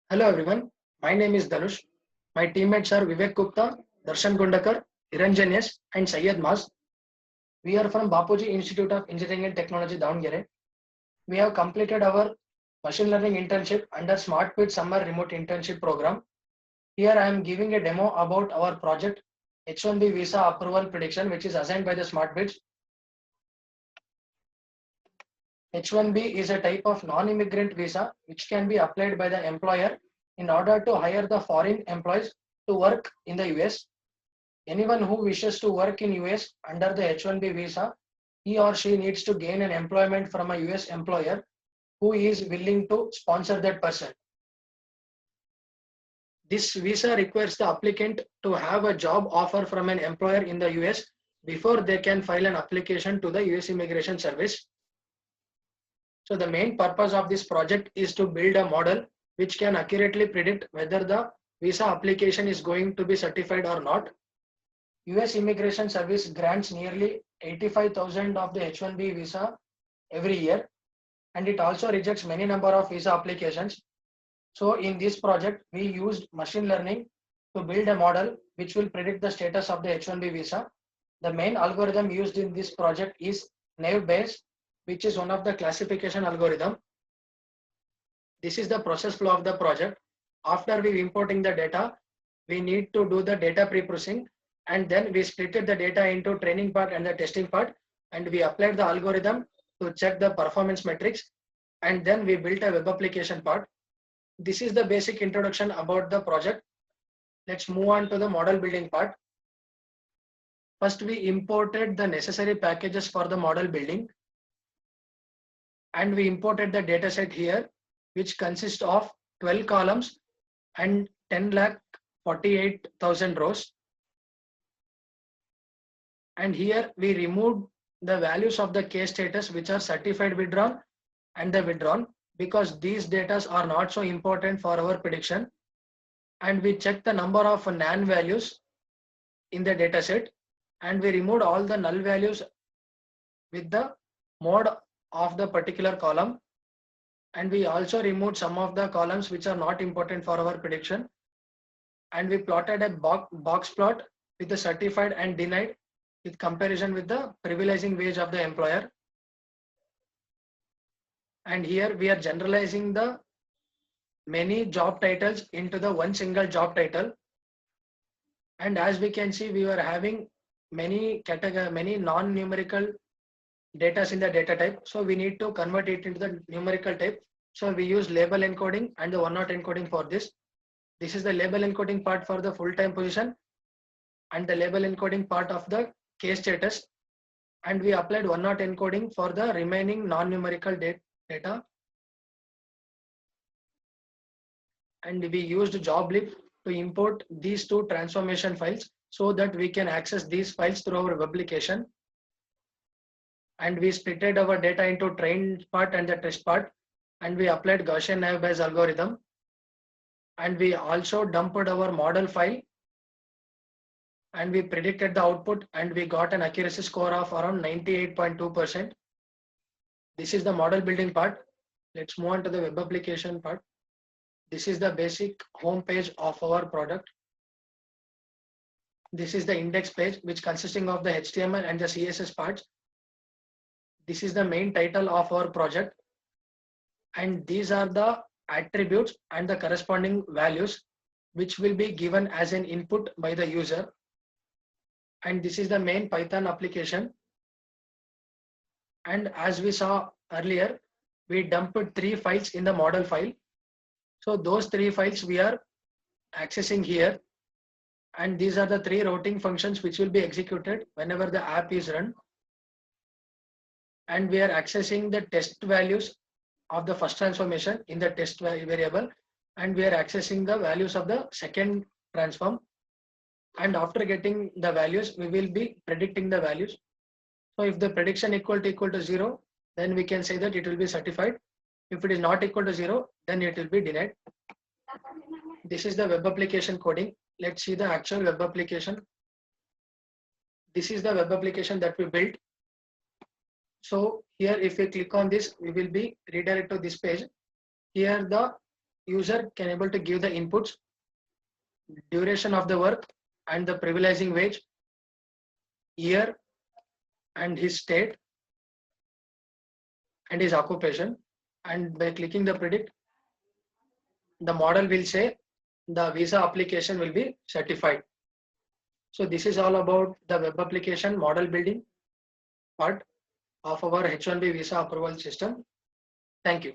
Hello everyone, my name is Dhanush. My teammates are Vivek Gupta, Darshan Gundakar, Niranjan S, and Syed Mas. We are from Bapuji Institute of Engineering and Technology, Davangere. We have completed our machine learning internship under SmartBit Summer Remote Internship Program. Here I am giving a demo about our project H1B Visa Approval Prediction, which is assigned by the SmartBits. H1B is a type of non-immigrant visa which can be applied by the employer in order to hire the foreign employees to work in the US. Anyone who wishes to work in US under the H1B visa, he or she needs to gain an employment from a US employer who is willing to sponsor that person. This visa requires the applicant to have a job offer from an employer in the US before they can file an application to the US Immigration Service. So the main purpose of this project is to build a model which can accurately predict whether the visa application is going to be certified or not. US Immigration Service grants nearly 85,000 of the H1B visa every year, and it also rejects many number of visa applications. So in this project, we used machine learning to build a model which will predict the status of the H1B visa. The main algorithm used in this project is Naive Bayes, which is one of the classification algorithm. This is the process flow of the project. After we importing the data, we need to do the data pre-processing, and then we split the data into training part and the testing part, and we applied the algorithm to check the performance metrics, and then we built a web application part. This is the basic introduction about the project. Let's move on to the model building part. First, we imported the necessary packages for the model building, and we imported the dataset here, which consists of 12 columns and 10,48,000 rows. And here we removed the values of the case status which are certified withdrawn and the withdrawn, because these data are not so important for our prediction. And we checked the number of NaN values in the dataset, and we removed all the null values with the mode of the particular column. And we also removed some of the columns which are not important for our prediction. And we plotted a box plot with the certified and denied with comparison with the privileging wage of the employer. And here we are generalizing the many job titles into the one single job title. And as we can see, we were having many non-numerical data in the data type. So we need to convert it into the numerical type. So we use label encoding and the one-hot encoding for this. This is the label encoding part for the full-time position and the label encoding part of the case status. And we applied one-hot encoding for the remaining non-numerical data. And we used JobLib to import these two transformation files so that we can access these files through our web application. And we splitted our data into trained part and the test part, and we applied Gaussian naive Bayes algorithm. And we also dumped our model file, and we predicted the output, and we got an accuracy score of around 98.2%. This is the model building part. Let's move on to the web application part. This is the basic home page of our product. This is the index page, which consisting of the HTML and the CSS parts. This is the main title of our project. And these are the attributes and the corresponding values which will be given as an input by the user. And this is the main Python application. And as we saw earlier, we dumped 3 files in the model file. So those 3 files we are accessing here. And these are the 3 routing functions which will be executed whenever the app is run. And we are accessing the test values of the first transformation in the test variable. And we are accessing the values of the second transform. And after getting the values, we will be predicting the values. So if the prediction equal to 0, then we can say that it will be certified. If it is not equal to 0, then it will be denied. This is the web application coding. Let's see the actual web application. This is the web application that we built. So here, if we click on this, we will be redirected to this page. Here the user can able to give the inputs, duration of the work and the privileging wage, year and his state and his occupation. And by clicking the predict, the model will say the visa application will be certified. So this is all about the web application model building part of our H1B visa approval system. Thank you.